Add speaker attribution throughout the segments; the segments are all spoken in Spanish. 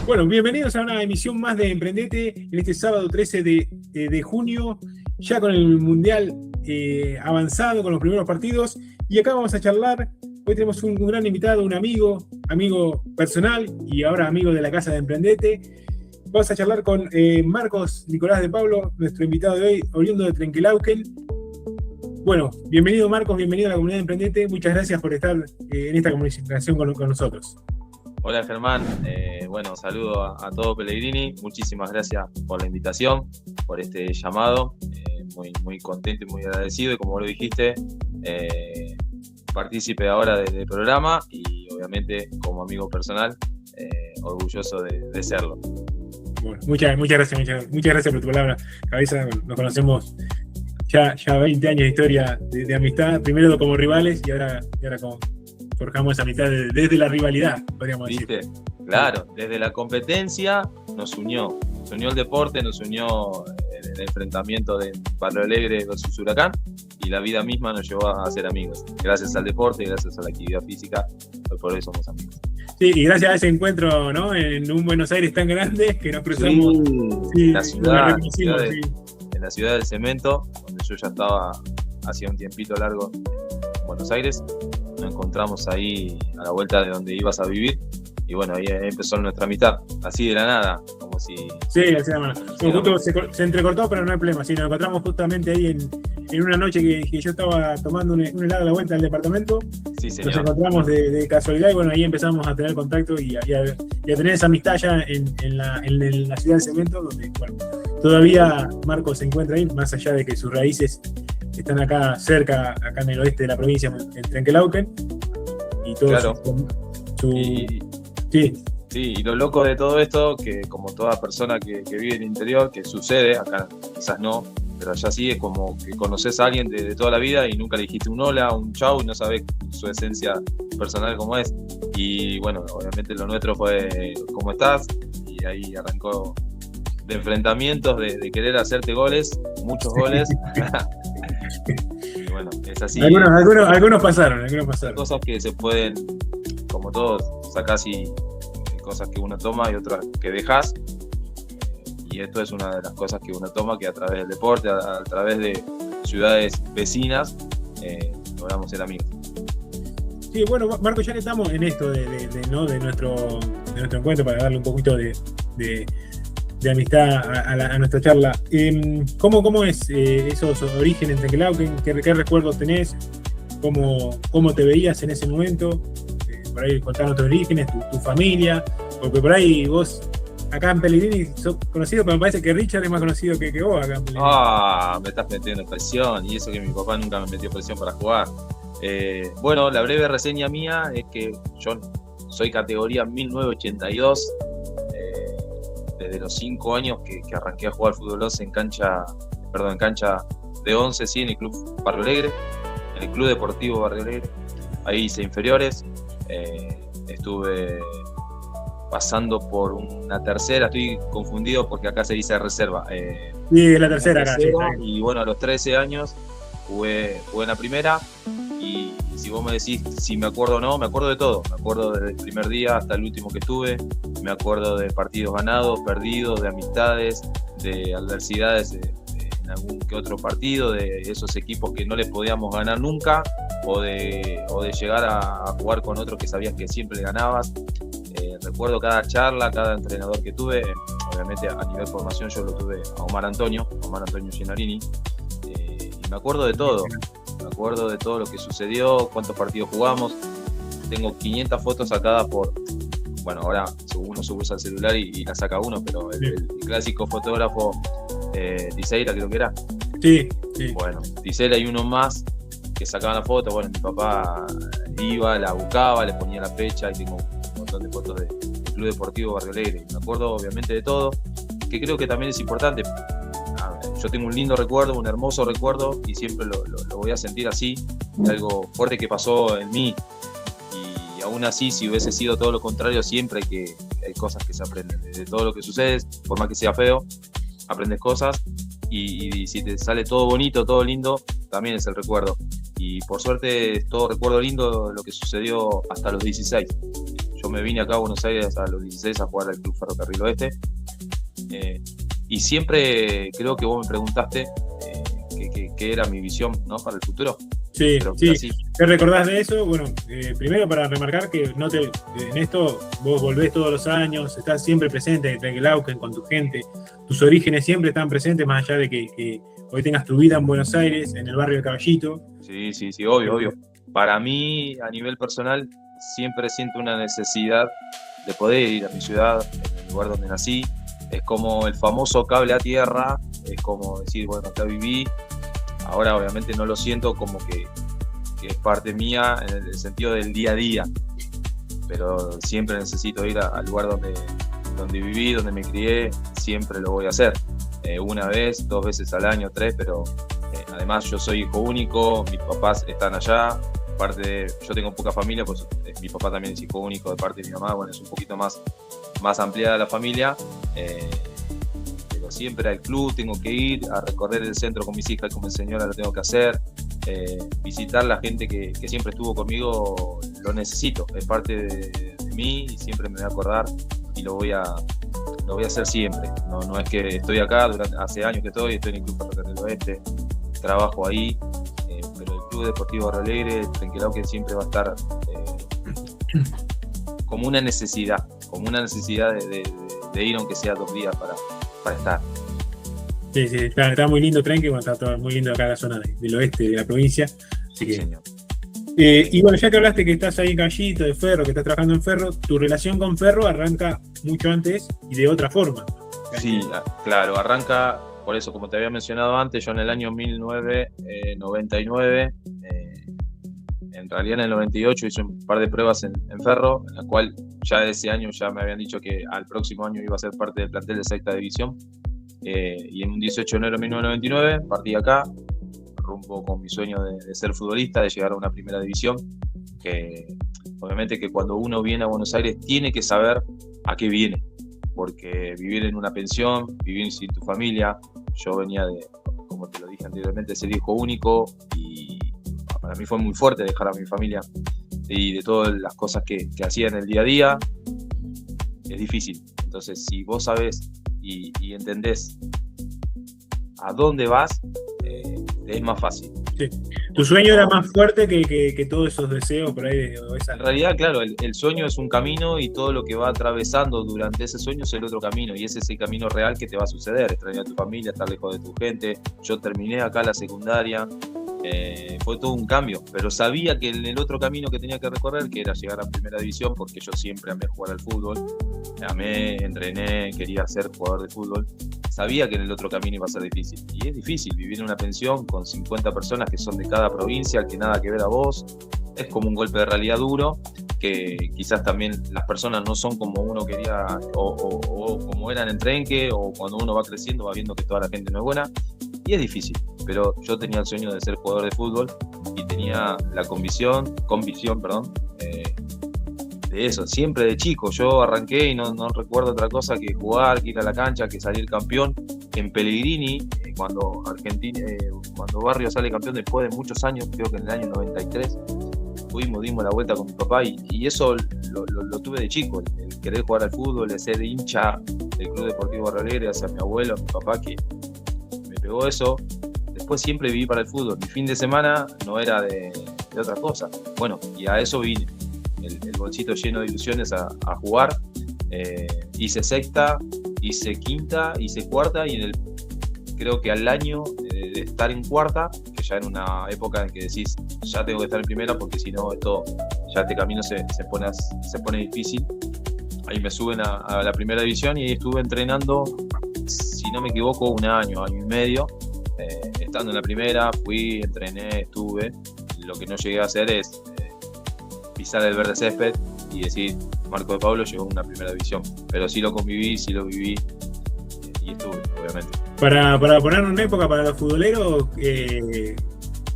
Speaker 1: Bueno, bienvenidos a una emisión más de Emprendete en este sábado 13 de junio, ya con el Mundial avanzado, con los primeros partidos. Y acá vamos a charlar. Hoy tenemos un gran invitado, un amigo personal y ahora amigo de la casa de Emprendete. Vamos a charlar con Marcos Nicolás de Pablo, nuestro invitado de hoy, oriundo de Trenquelauquen. Bueno, bienvenido Marcos, bienvenido a la comunidad de Emprendete. Muchas gracias por estar en esta comunicación con nosotros.
Speaker 2: Hola Germán, saludo a todo Pellegrini, muchísimas gracias por la invitación, por este llamado, muy contento y muy agradecido, y como lo dijiste, partícipe ahora del programa y obviamente como amigo personal, orgulloso de serlo.
Speaker 1: Bueno, muchas gracias por tu palabra, Cabeza. Nos conocemos ya 20 años de historia de amistad, primero como rivales y ahora forjamos esa amistad desde la rivalidad, podríamos decir.
Speaker 2: Claro, desde la competencia nos unió el deporte, nos unió el enfrentamiento de Barrio Alegre versus Huracán, y la vida misma nos llevó a ser amigos. Gracias al deporte, gracias a la actividad física, hoy por hoy somos amigos.
Speaker 1: Sí, y gracias a ese encuentro, ¿no? En un Buenos Aires tan grande que nos cruzamos.
Speaker 2: En la ciudad del cemento, donde yo ya estaba hacía un tiempito largo en Buenos Aires. Nos encontramos ahí a la vuelta de donde ibas a vivir, y bueno, ahí empezó nuestra amistad, así de la nada, como si...
Speaker 1: Sí, así de la nada. Justo se entrecortó, pero no hay problema. Sí, nos encontramos justamente ahí en una noche que yo estaba tomando un helado a la vuelta del departamento.
Speaker 2: Sí, señor.
Speaker 1: Nos encontramos de casualidad y bueno, ahí empezamos a tener contacto y a tener esa amistad ya en la ciudad del cemento, donde bueno, todavía Marcos se encuentra ahí, más allá de que sus raíces están acá cerca, acá en el oeste de la provincia, en Trenquelauquen, y todo
Speaker 2: claro.
Speaker 1: Sí,
Speaker 2: y lo loco de todo esto, que como toda persona que vive en el interior, que sucede, acá quizás no, pero allá sí, es como que conoces a alguien de toda la vida y nunca le dijiste un hola, un chau, y no sabes su esencia personal cómo es. Y bueno, obviamente lo nuestro fue ¿cómo estás? Y ahí arrancó de enfrentamientos, de querer hacerte goles, muchos goles. Y bueno, es así.
Speaker 1: Algunos pasaron.
Speaker 2: Cosas que se pueden, como todos, sacás y cosas que uno toma y otras que dejas. Y esto es una de las cosas que uno toma, que a través del deporte, a través de ciudades vecinas, logramos ser amigos.
Speaker 1: Sí, bueno, Marco, ya que estamos en esto de nuestro encuentro, para darle un poquito de amistad a nuestra charla. ¿Cómo es esos orígenes de Trenquelauquen? ¿Qué recuerdos tenés? ¿Cómo te veías en ese momento? Por ahí contanos tus orígenes, tu familia, porque por ahí vos acá en Pellegrini sos conocido, pero me parece que Richard es más conocido que vos acá en Pellegrini.
Speaker 2: Me estás metiendo presión, y eso que mi papá nunca me metió presión para jugar. Bueno, la breve reseña mía es que yo soy categoría 1982, desde los 5 años que arranqué a jugar fútbol 11 en cancha de 11, sí, en el Club Barrio Alegre, en el Club Deportivo Barrio Alegre. Ahí hice inferiores, estuve pasando por una tercera, estoy confundido porque acá se dice reserva.
Speaker 1: Sí, es la tercera acá. Sí.
Speaker 2: Y bueno, a los 13 años jugué en la primera, y si vos me decís si me acuerdo o no, me acuerdo de todo. Me acuerdo desde el primer día hasta el último que estuve, me acuerdo de partidos ganados, perdidos, de amistades, de adversidades en algún que otro partido, de esos equipos que no les podíamos ganar nunca, o de llegar a jugar con otros que sabías que siempre le ganabas. Recuerdo cada charla, cada entrenador que tuve. Obviamente a nivel formación yo lo tuve a Omar Antonio Ginarini, y me acuerdo de todo. Me acuerdo de todo lo que sucedió, cuántos partidos jugamos. Tengo 500 fotos sacadas bueno, ahora uno se usa el celular y la saca uno, pero el clásico fotógrafo Tiseira, creo que era.
Speaker 1: Sí.
Speaker 2: Bueno, Tiseira y uno más que sacaban la foto. Bueno, mi papá iba, la buscaba, le ponía la fecha, y tengo un montón de fotos del Club Deportivo Barrio Alegre. Me acuerdo obviamente de todo, que creo que también es importante. Yo tengo un lindo recuerdo, un hermoso recuerdo, y siempre lo voy a sentir así, algo fuerte que pasó en mí. Y aún así, si hubiese sido todo lo contrario, siempre hay cosas que se aprenden. De todo lo que sucede, por más que sea feo, aprendes cosas, y si te sale todo bonito, todo lindo, también es el recuerdo. Y por suerte, todo recuerdo lindo lo que sucedió hasta los 16. Yo me vine acá a Buenos Aires a los 16 a jugar al Club Ferrocarril Oeste. Y siempre creo que vos me preguntaste qué era mi visión, ¿no?, para el futuro.
Speaker 1: Sí,
Speaker 2: pero
Speaker 1: sí.
Speaker 2: así.
Speaker 1: ¿Te recordás de eso? Bueno, primero para remarcar que en esto vos volvés todos los años, estás siempre presente en Trenquelauquen con tu gente, tus orígenes siempre están presentes, más allá de que hoy tengas tu vida en Buenos Aires, en el barrio de Caballito.
Speaker 2: Sí, obvio. Para mí, a nivel personal, siempre siento una necesidad de poder ir a mi ciudad, en el lugar donde nací. Es como el famoso cable a tierra, es como decir, bueno, acá viví. Ahora obviamente no lo siento como que es parte mía en el sentido del día a día, pero siempre necesito ir al lugar donde viví, donde me crié, siempre lo voy a hacer. Una vez, 2 veces al año, 3, pero además yo soy hijo único, mis papás están allá, yo tengo poca familia, pues mi papá también es hijo único de parte de mi mamá, bueno, es un poquito más ampliada la familia. Pero siempre al club tengo que ir a recorrer el centro con mis hijas, como señora lo tengo que hacer, visitar la gente que siempre estuvo conmigo, lo necesito, es parte de mí y siempre me voy a acordar y lo voy a hacer siempre. No es que estoy acá, hace años que estoy en el Club Ferrocarril Oeste, trabajo ahí, pero el Club Deportivo Barrio Alegre, el Trenquelauquen, siempre va a estar como una necesidad de ir, aunque sea 2 días para estar.
Speaker 1: Sí, está muy lindo Trenque, bueno, está todo muy lindo acá en la zona del oeste de la provincia. Así que,
Speaker 2: señor.
Speaker 1: Y bueno, ya que hablaste que estás ahí en Caballito, de Ferro, que estás trabajando en Ferro, tu relación con Ferro arranca mucho antes y de otra forma.
Speaker 2: Sí, claro, arranca, por eso, como te había mencionado antes, yo en el año 1999, en realidad en el 98 hice un par de pruebas en Ferro, en la cual ya ese año ya me habían dicho que al próximo año iba a ser parte del plantel de sexta división. Y en un 18 de enero de 1999 partí acá, rumbo con mi sueño de ser futbolista, de llegar a una primera división, que obviamente que cuando uno viene a Buenos Aires tiene que saber a qué viene, porque vivir en una pensión, vivir sin tu familia, yo venía de, como te lo dije anteriormente, ser hijo único, y para mí fue muy fuerte dejar a mi familia y de todas las cosas que hacía en el día a día, es difícil. Entonces, si vos sabés y entendés a dónde vas, es más fácil.
Speaker 1: Sí. Tu sueño era más fuerte que todos esos deseos por ahí.
Speaker 2: En realidad, claro, el sueño es un camino y todo lo que va atravesando durante ese sueño es el otro camino, y ese es el camino real que te va a suceder. Extrañar a tu familia, estar lejos de tu gente. Yo terminé acá la secundaria, fue todo un cambio, pero sabía que en el otro camino que tenía que recorrer, que era llegar a primera división, porque yo siempre amé jugar al fútbol, entrené, quería ser jugador de fútbol. Sabía que en el otro camino iba a ser difícil, y es difícil vivir en una pensión con 50 personas que son de cada provincia, que nada que ver a vos. Es como un golpe de realidad duro, que quizás también las personas no son como uno quería o como eran en Trenque, o cuando uno va creciendo va viendo que toda la gente no es buena, y es difícil. Pero yo tenía el sueño de ser jugador de fútbol y tenía la convicción, de eso, siempre de chico. Yo arranqué y no recuerdo otra cosa que jugar, que ir a la cancha, que salir campeón. En Pellegrini, cuando Barrio sale campeón después de muchos años, creo que en el año 93, dimos la vuelta con mi papá, y eso lo tuve de chico, el querer jugar al fútbol, el ser hincha del Club Deportivo Barrio Alegre, hacia mi abuelo, mi papá, que me pegó eso. Después siempre viví para el fútbol. Mi fin de semana no era de otra cosa. Bueno, y a eso vine. El bolsito lleno de ilusiones a jugar. Hice sexta, hice quinta, hice cuarta, y creo que al año de estar en cuarta, que ya era una época en que decís, ya tengo que estar en primera, porque si no, ya este camino se pone difícil. Ahí me suben a la primera división, y ahí estuve entrenando, si no me equivoco, un año y medio. Estando en la primera, fui, entrené, estuve. Lo que no llegué a hacer es pisar el verde césped y decir, Marco de Pablo llegó a una primera división. Pero sí lo conviví, sí lo viví, y estuve, obviamente.
Speaker 1: Para poner una época para los futboleros,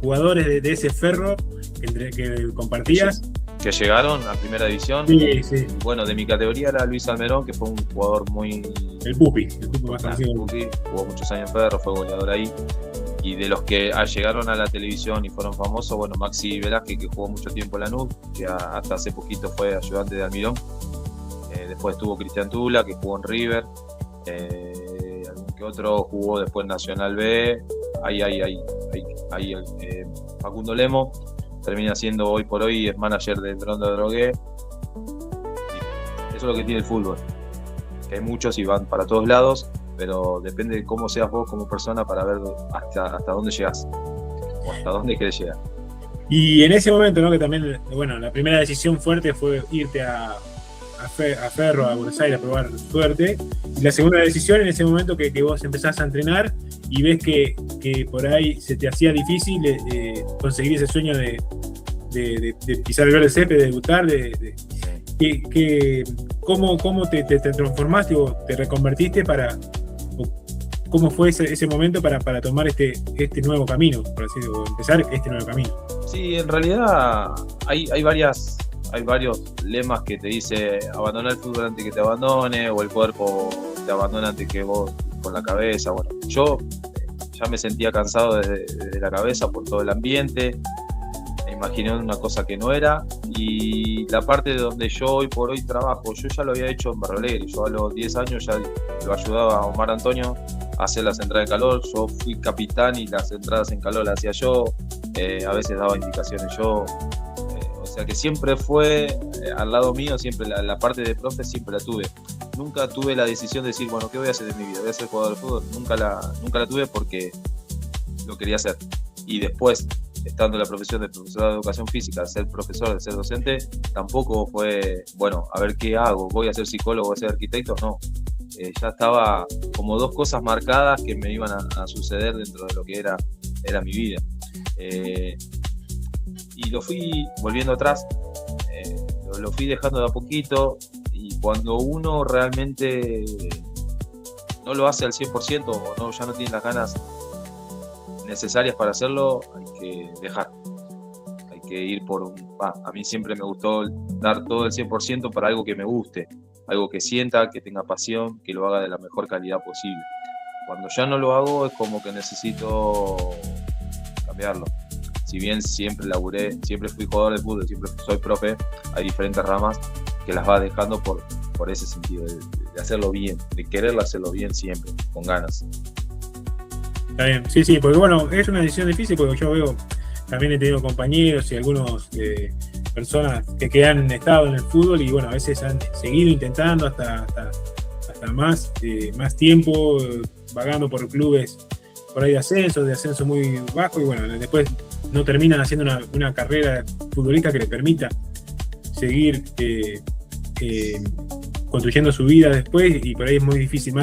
Speaker 1: jugadores de ese Ferro que compartías.
Speaker 2: Que llegaron a primera división.
Speaker 1: Sí.
Speaker 2: Bueno, de mi categoría era Luis Almerón, que fue un jugador muy...
Speaker 1: El Pupi más conocido.
Speaker 2: Pupi, jugó muchos años en Ferro, fue goleador ahí. Y de los que llegaron a la televisión y fueron famosos, bueno, Maxi Velázquez, que jugó mucho tiempo en Lanús, que hasta hace poquito fue ayudante de Almirón. Después estuvo Cristian Tula, que jugó en River. Algún que otro jugó después en Nacional B. Facundo Lemo termina siendo hoy por hoy es manager del Ronda Drogué. Eso es lo que tiene el fútbol, que hay muchos y van para todos lados, pero depende de cómo seas vos como persona para ver hasta dónde llegas o hasta dónde querés llegar.
Speaker 1: Y en ese momento, ¿no? Que también, bueno, la primera decisión fuerte fue irte a Ferro, a Buenos Aires, a probar suerte. Y la segunda decisión, en ese momento que vos empezás a entrenar y ves que por ahí se te hacía difícil conseguir ese sueño de pisar el verde césped, de debutar, ¿cómo te transformaste o te reconvertiste cómo fue ese momento para tomar este nuevo camino, por así decirlo, o empezar este nuevo camino?
Speaker 2: Sí, en realidad hay varios lemas que te dice abandonar el fútbol antes que te abandone, o el cuerpo te abandona antes que vos con la cabeza. Bueno, yo ya me sentía cansado desde la cabeza por todo el ambiente, me imaginé una cosa que no era, y la parte de donde yo hoy por hoy trabajo, yo ya lo había hecho en Barrio Alegre. Yo a los 10 años ya lo ayudaba a Omar Antonio a hacer las entradas de calor. Yo fui capitán y las entradas en calor las hacía yo, a veces daba indicaciones yo. O sea que siempre fue al lado mío, siempre la parte de profe siempre la tuve. Nunca tuve la decisión de decir, bueno, ¿qué voy a hacer de mi vida? ¿Voy a ser jugador de fútbol? Nunca la tuve porque lo quería hacer. Y después, estando en la profesión de profesor de educación física, de ser profesor, de ser docente, tampoco fue, bueno, a ver qué hago, voy a ser psicólogo, voy a ser arquitecto, no. Ya estaba como dos cosas marcadas que me iban a suceder dentro de lo que era mi vida. Y lo fui volviendo atrás, lo fui dejando de a poquito, y cuando uno realmente no lo hace al 100% o ya no tiene las ganas necesarias para hacerlo, hay que dejar, hay que ir a mí siempre me gustó dar todo el 100% para algo que me guste, algo que sienta, que tenga pasión, que lo haga de la mejor calidad posible. Cuando ya no lo hago es como que necesito cambiarlo. Si bien siempre laburé, siempre fui jugador de fútbol, siempre soy profe, hay diferentes ramas que las vas dejando por ese sentido, de hacerlo bien, de quererlo hacerlo bien siempre, con ganas.
Speaker 1: Está bien, sí, porque bueno, es una decisión difícil, porque yo veo, también he tenido compañeros y algunos personas que han estado en el fútbol y bueno, a veces han seguido intentando hasta más tiempo, vagando por clubes por ahí de ascenso muy bajo, y bueno, después no terminan haciendo una carrera futbolista que les permita seguir construyendo su vida después, y por ahí es más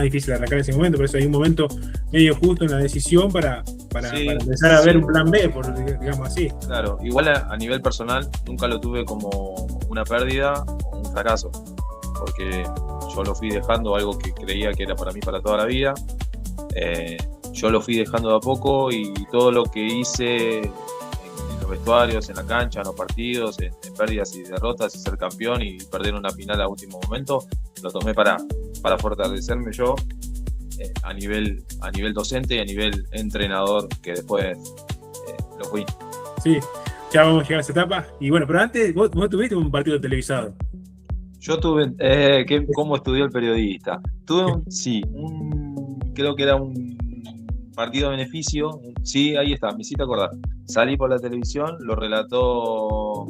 Speaker 1: difícil arrancar ese momento. Por eso hay un momento medio justo en la decisión para empezar a ver un plan B, digamos así.
Speaker 2: Claro, igual a nivel personal nunca lo tuve como una pérdida o un fracaso, porque yo lo fui dejando, algo que creía que era para mí para toda la vida. Yo lo fui dejando de a poco, y todo lo que hice en los vestuarios, en la cancha, en los partidos, en pérdidas y derrotas, y ser campeón y perder una final a último momento, lo tomé para fortalecerme yo a nivel docente y a nivel entrenador, que después lo fui.
Speaker 1: Sí, ya vamos a llegar a esa etapa. Y bueno, pero antes vos tuviste un partido televisado.
Speaker 2: Yo tuve, ¿cómo estudió el periodista? Tuve creo que era un partido de beneficio, sí, ahí está, me hiciste acordar. Salí por la televisión, lo relató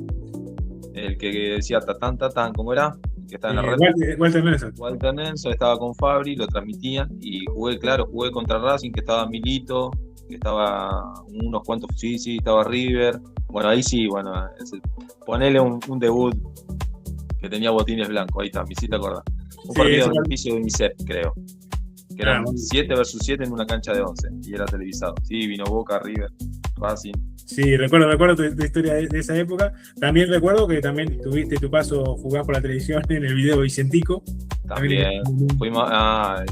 Speaker 2: el que decía tatán, ¿cómo era? El que estaba en la red. Walter Nelson, estaba con Fabri, lo transmitían, y jugué contra Racing, que estaba Milito, que estaba unos cuantos, sí, estaba River. Bueno, ahí sí, ponele un debut que tenía botines blancos, ahí está, me hiciste acordar. Un partido de beneficio de UNICEF, creo. Que eran 7 versus 7 en una cancha de 11, y era televisado. Sí, vino Boca, River, Racing. Sí,
Speaker 1: recuerdo tu historia de esa época. También recuerdo que también tuviste tu paso jugar por la televisión en el video Vicentico.
Speaker 2: También fuimos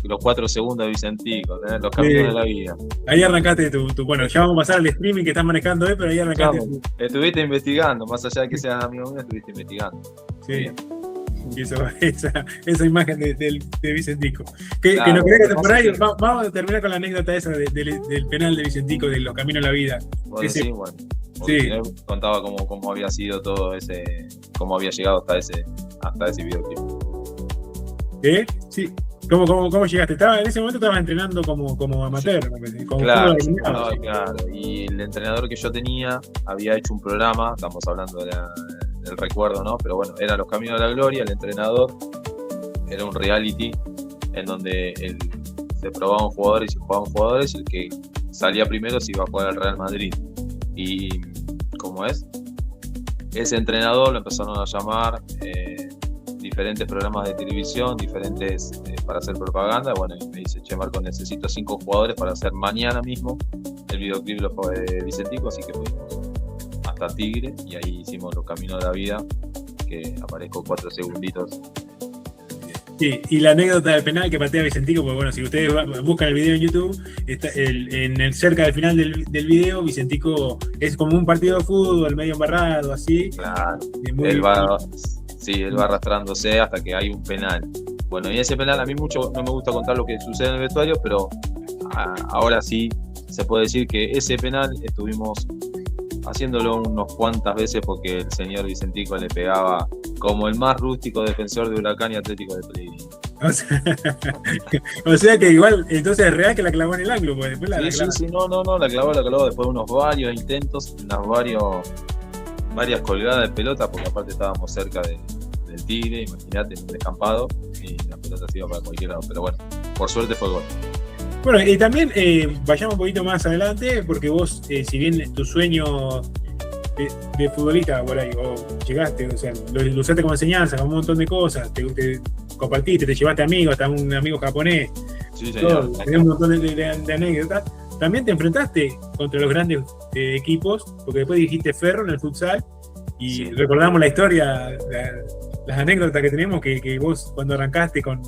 Speaker 2: los 4 segundos de Vicentico, los caminos de la vida.
Speaker 1: Ahí arrancaste bueno, ya vamos a pasar al streaming que estás manejando, pero ahí arrancaste.
Speaker 2: Estuviste investigando, más allá de que seas amigo mío, estuviste investigando.
Speaker 1: Sí. Y esa imagen de Vicentico. Que
Speaker 2: Claro,
Speaker 1: no quería que te
Speaker 2: no
Speaker 1: por
Speaker 2: sé
Speaker 1: ahí,
Speaker 2: qué-
Speaker 1: vamos a terminar con la anécdota esa del penal de Vicentico, de los caminos a la vida.
Speaker 2: Vos
Speaker 1: Ese-
Speaker 2: decís, bueno, porque
Speaker 1: sí.
Speaker 2: si no, contaba cómo había sido todo ese, cómo había llegado hasta ese videoclip.
Speaker 1: ¿Eh? Sí. ¿Cómo llegaste? En ese momento estabas entrenando como amateur, como
Speaker 2: Claro,
Speaker 1: fútbol
Speaker 2: no,
Speaker 1: americano.
Speaker 2: claro. Y el entrenador que yo tenía había hecho un programa, estamos hablando del recuerdo, ¿no? Pero bueno, eran los Caminos de la Gloria, el entrenador era un reality en donde se probaban jugadores y jugaban jugadores, y el que salía primero se iba a jugar al Real Madrid. Y ¿cómo es? Ese entrenador lo empezaron a llamar diferentes programas de televisión, diferentes para hacer propaganda. Bueno, y me dice, che Marco, necesito 5 jugadores para hacer mañana mismo el videoclip de Vicentico, así que fuimos hasta Tigre y ahí hicimos Los Caminos de la Vida, que aparezco 4 segunditos.
Speaker 1: Sí, y la anécdota del penal que patea Vicentico, pues bueno, si ustedes buscan el video en YouTube, está cerca del final del video, Vicentico es como un partido de fútbol, medio embarrado, así.
Speaker 2: Claro,
Speaker 1: Muy,
Speaker 2: él va arrastrándose hasta que hay un penal. Bueno, y ese penal a mí mucho no me gusta contar lo que sucede en el vestuario, pero ahora sí se puede decir que ese penal estuvimos haciéndolo unos cuantas veces porque el señor Vicentico le pegaba como el más rústico defensor de Huracán y Atlético de Pellegrini.
Speaker 1: O sea que igual, entonces es real que la clavó en el ángulo, pues después
Speaker 2: Sí, no, la clavó después de unos varios intentos, varias colgadas de pelota, porque aparte estábamos cerca del Tigre, imagínate, en un descampado, y la pelota se iba para cualquier lado, pero bueno, por suerte fue gol.
Speaker 1: Bueno, y también vayamos un poquito más adelante, porque vos, si bien tu sueño de futbolista, por ahí, o llegaste, o sea, lo usaste como enseñanza, como un montón de cosas, te compartiste, te llevaste amigos, hasta un amigo japonés,
Speaker 2: Sí, señor.
Speaker 1: tenés un montón de anécdotas. También te enfrentaste contra los grandes equipos, porque después dijiste Ferro en el futsal, y
Speaker 2: Sí.
Speaker 1: recordamos la historia, las anécdotas que tenemos, que vos cuando arrancaste con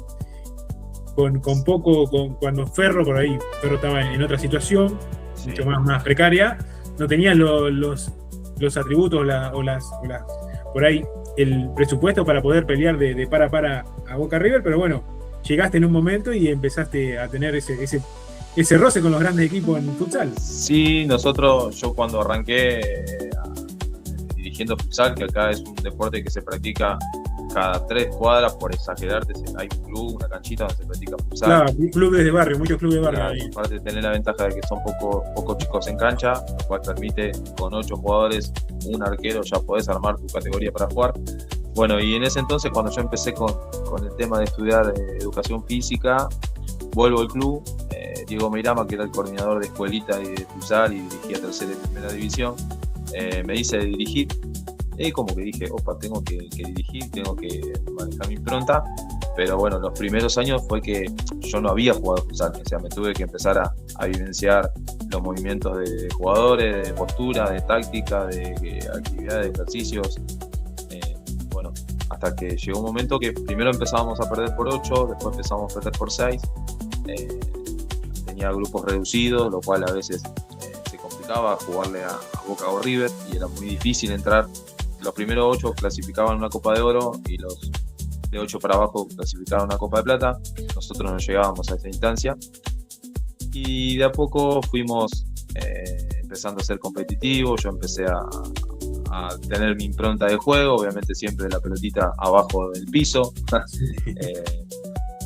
Speaker 1: cuando Ferro, por ahí, Ferro estaba en otra situación,
Speaker 2: Sí.
Speaker 1: mucho más precaria, no tenías los atributos por ahí el presupuesto para poder pelear de para a Boca River, pero bueno, llegaste en un momento y empezaste a tener ese roce con los grandes equipos en futsal.
Speaker 2: Sí, yo cuando arranqué dirigiendo futsal, que acá es un deporte que se practica cada 3 cuadras, por exagerarte, hay un club, una canchita donde se practica futsal.
Speaker 1: Claro, clubes de barrio, muchos clubes de barrio.
Speaker 2: Claro,
Speaker 1: Ahí.
Speaker 2: aparte de tener la ventaja de que son pocos chicos en cancha, lo cual permite con 8 jugadores, un arquero, ya podés armar tu categoría para jugar. Bueno, y en ese entonces, cuando yo empecé con el tema de estudiar educación física, vuelvo al club, Diego Meirama, que era el coordinador de escuelita y de futsal y dirigía tercera y primera división, me dice de dirigir. Como que dije, opa, tengo que dirigir, tengo que manejar mi impronta, pero bueno, los primeros años fue que yo no había jugado futsal, o sea, me tuve que empezar a vivenciar los movimientos de jugadores, de postura, de táctica, de actividades, de ejercicios, bueno, hasta que llegó un momento que primero empezábamos a perder por 8, después empezamos a perder por 6, tenía grupos reducidos, lo cual a veces se complicaba jugarle a Boca o River y era muy difícil entrar. Los primeros 8 clasificaban una Copa de Oro y los de 8 para abajo clasificaban una Copa de Plata. Nosotros no llegábamos a esa instancia y de a poco fuimos empezando a ser competitivos. Yo empecé a tener mi impronta de juego, obviamente siempre la pelotita abajo del piso.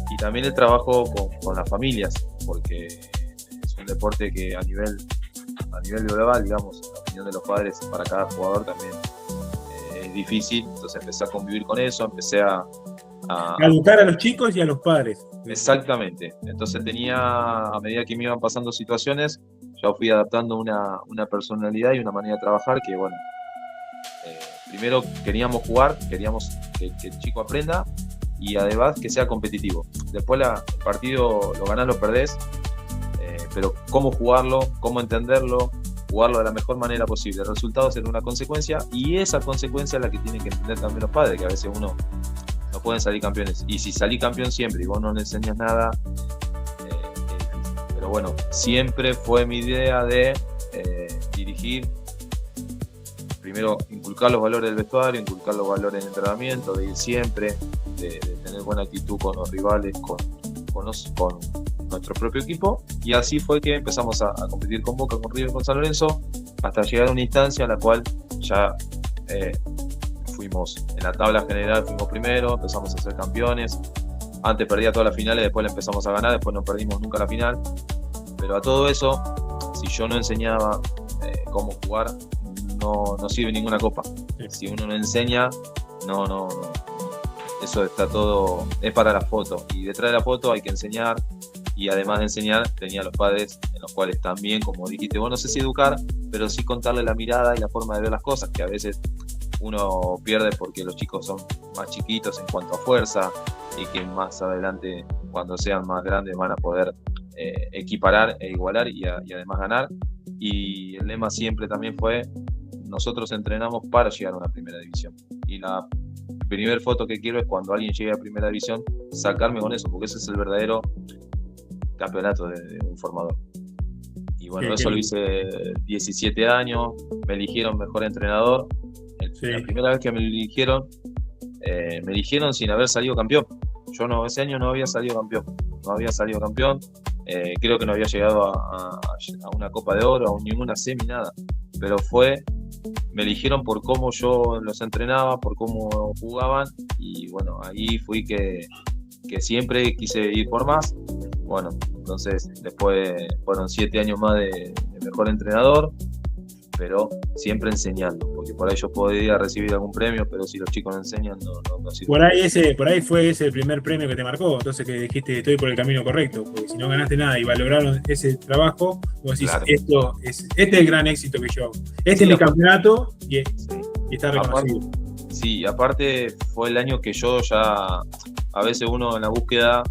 Speaker 2: Y también el trabajo con las familias, porque es un deporte que a nivel global, digamos, la opinión de los padres para cada jugador también es difícil. Entonces empecé a convivir con eso, empecé a
Speaker 1: educar a los chicos y a los padres.
Speaker 2: Exactamente. Entonces a medida que me iban pasando situaciones, yo fui adaptando una personalidad y una manera de trabajar que, bueno, primero queríamos jugar, queríamos que el chico aprenda y además que sea competitivo. Después el partido lo ganás, lo perdés, pero cómo jugarlo, cómo entenderlo, jugarlo de la mejor manera posible. El resultado será una consecuencia y esa consecuencia es la que tienen que entender también los padres, que a veces uno no pueden salir campeones. Y si salí campeón siempre y vos no le enseñas nada, es difícil. Pero bueno, siempre fue mi idea de dirigir. Primero, inculcar los valores del vestuario, inculcar los valores del entrenamiento, de ir siempre, de tener buena actitud con los rivales, con nuestro propio equipo, y así fue que empezamos a competir con Boca, con River, con San Lorenzo, hasta llegar a una instancia en la cual ya fuimos en la tabla general, fuimos primero, empezamos a ser campeones. Antes perdía todas las finales, después la empezamos a ganar, después no perdimos nunca la final. Pero a todo eso, si yo no enseñaba cómo jugar, no sirve ninguna copa. Si uno no enseña, no. Eso está todo, es para la foto. Y detrás de la foto hay que enseñar. Y además de enseñar, tenía a los padres en los cuales también, como dijiste, vos no sé si educar, pero sí contarle la mirada y la forma de ver las cosas, que a veces uno pierde porque los chicos son más chiquitos en cuanto a fuerza, y que más adelante, cuando sean más grandes, van a poder equiparar e igualar y además ganar. Y el lema siempre también fue: nosotros entrenamos para llegar a una primera división. Y la primera foto que quiero es cuando alguien llegue a primera división, sacarme con eso, porque ese es el verdadero campeonato de un formador. Y bueno, eso lo hice 17 años, me eligieron mejor entrenador. La primera vez que me eligieron sin haber salido campeón. Ese año no había salido campeón. Creo que no había llegado a una Copa de Oro, a ninguna semi, nada. Pero me eligieron por cómo yo los entrenaba, por cómo jugaban, y bueno, ahí fui que siempre quise ir por más. Bueno, entonces después fueron 7 años más de mejor entrenador, pero siempre enseñando, porque por ahí yo podía recibir algún premio, pero si los chicos no enseñan, no sirve.
Speaker 1: Por ahí fue ese el primer premio que te marcó, entonces que dijiste estoy por el camino correcto, porque si no ganaste nada y valoraron ese trabajo, vos decís, claro, este es el gran éxito que yo hago. Es mi campeonato y está reconocido.
Speaker 2: Aparte fue el año que yo ya, a veces uno en la búsqueda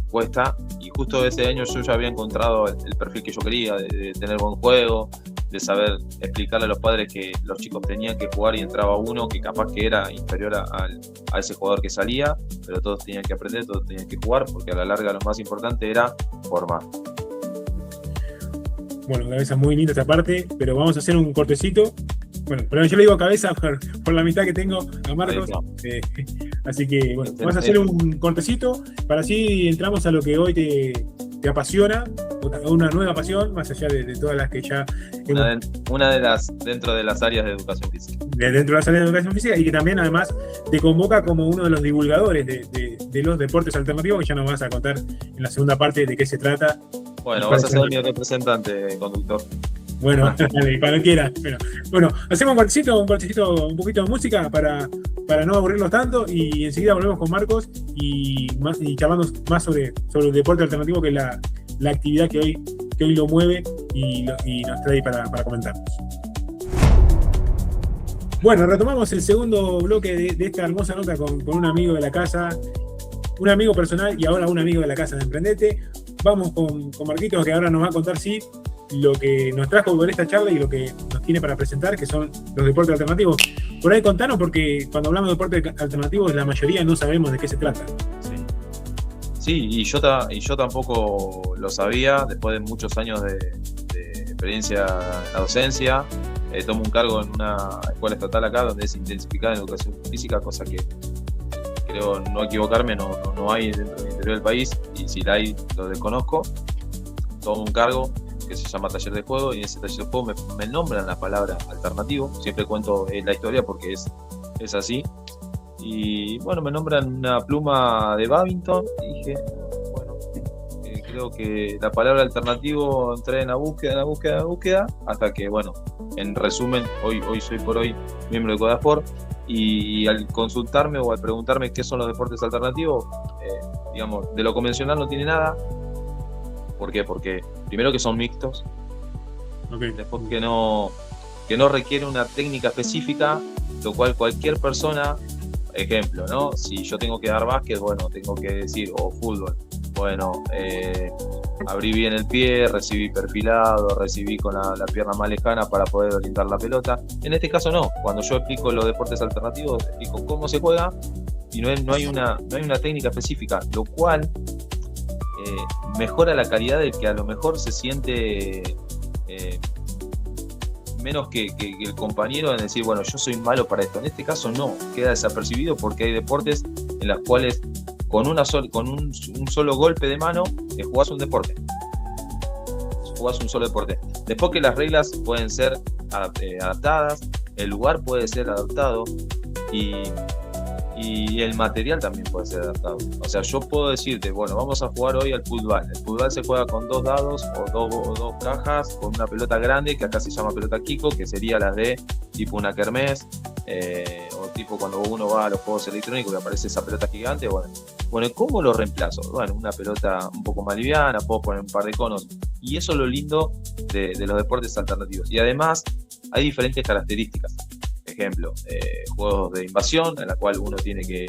Speaker 2: cuesta, y justo ese año yo ya había encontrado el perfil que yo quería, de tener buen juego, de saber explicarle a los padres que los chicos tenían que jugar y entraba uno que capaz que era inferior a ese jugador que salía, pero todos tenían que aprender, todos tenían que jugar, porque a la larga lo más importante era formar.
Speaker 1: Bueno, Cabeza, muy linda esta parte, pero vamos a hacer un cortecito. Bueno, pero yo le digo Cabeza por la mitad que tengo a Marcos. Así que, bueno, vamos a hacer un cortecito para así entramos a lo que hoy te apasiona, una nueva pasión, más allá de todas las que ya...
Speaker 2: Una de las, dentro de las áreas de educación física.
Speaker 1: Dentro de las áreas de educación física, y que también además te convoca como uno de los divulgadores de los deportes alternativos, que ya nos vas a contar en la segunda parte de qué se trata.
Speaker 2: Bueno, vas a ser mi representante, conductor.
Speaker 1: Bueno, cuando quieras. Bueno, hacemos un cortecito, un poquito de música para no aburrirlos tanto, y enseguida volvemos con Marcos y charlando más sobre el deporte alternativo, que es la actividad que hoy lo mueve y nos trae para comentarnos. Bueno, retomamos el segundo bloque de esta hermosa nota con un amigo de la casa, un amigo personal y ahora un amigo de la casa de Emprendete. Vamos con Marquitos, que ahora nos va a contar lo que nos trajo por esta charla y lo que nos tiene para presentar, que son los deportes alternativos. Por ahí contanos, porque cuando hablamos de deportes alternativos la mayoría no sabemos de qué se trata.
Speaker 2: Sí, y yo tampoco lo sabía. Después de muchos años de experiencia en la docencia, tomo un cargo en una escuela estatal acá donde es intensificada en educación física, cosa que creo no equivocarme, no hay dentro del interior del país, y si la hay lo desconozco. Tomo un cargo que se llama taller de juego, y en ese taller de juego me nombran la palabra alternativo. Siempre cuento la historia porque es así. Y bueno, me nombran una pluma de badminton y dije, bueno, creo que la palabra alternativo, entré en la búsqueda, hasta que, bueno, en resumen, hoy soy por hoy miembro de Codasport, y al consultarme o al preguntarme qué son los deportes alternativos, digamos, de lo convencional no tiene nada. ¿Por qué? Porque primero que son mixtos, después que no requiere una técnica específica, lo cual cualquier persona, ejemplo, ¿no? Si yo tengo que dar básquet, bueno, tengo que decir, o fútbol, bueno, abrí bien el pie, recibí perfilado, recibí con la pierna más lejana para poder orientar la pelota. En este caso no, cuando yo explico los deportes alternativos, explico cómo se juega, y no hay una técnica específica, lo cual mejora la calidad del que a lo mejor se siente menos que el compañero, en decir, bueno, yo soy malo para esto. En este caso no, queda desapercibido, porque hay deportes en las cuales con un solo golpe de mano jugás un deporte. Jugás un solo deporte. Después que las reglas pueden ser adaptadas, el lugar puede ser adaptado y el material también puede ser adaptado. O sea, yo puedo decirte, bueno, vamos a jugar hoy al fútbol. El fútbol se juega con 2 dados o dos cajas, con una pelota grande, que acá se llama pelota Kiko, que sería las de tipo una kermés, o tipo cuando uno va a los juegos electrónicos y aparece esa pelota gigante. Bueno, ¿cómo lo reemplazo? Bueno, una pelota un poco más liviana, puedo poner un par de conos. Y eso es lo lindo de los deportes alternativos. Y además, hay diferentes características. Ejemplo, juegos de invasión, en la cual uno tiene que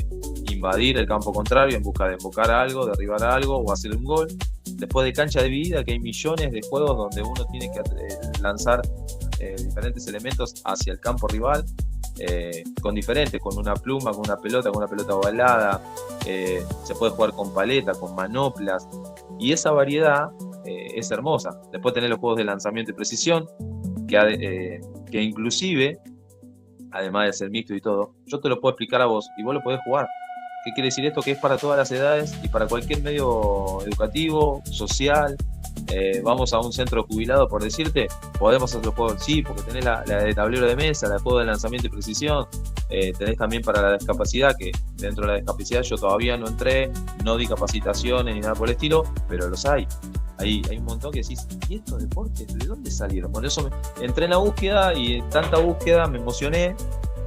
Speaker 2: invadir el campo contrario en busca de invocar algo, derribar algo o hacer un gol. Después de cancha dividida, que hay millones de juegos donde uno tiene que lanzar diferentes elementos hacia el campo rival, con una pluma, con una pelota ovalada. Se puede jugar con paleta, con manoplas, y esa variedad es hermosa. Después tenés los juegos de lanzamiento y precisión, que inclusive, además de ser mixto y todo, yo te lo puedo explicar a vos y vos lo podés jugar. ¿Qué quiere decir esto? Que es para todas las edades y para cualquier medio educativo, social. Vamos a un centro jubilado, por decirte, podemos hacer los juegos, sí, porque tenés la de tablero de mesa, la de juego de lanzamiento y precisión. Tenés también para la discapacidad, que dentro de la discapacidad yo todavía no entré, no di capacitaciones ni nada por el estilo, pero los hay. Hay un montón que decís, ¿y estos deportes de dónde salieron? Por eso entré en la búsqueda y en tanta búsqueda me emocioné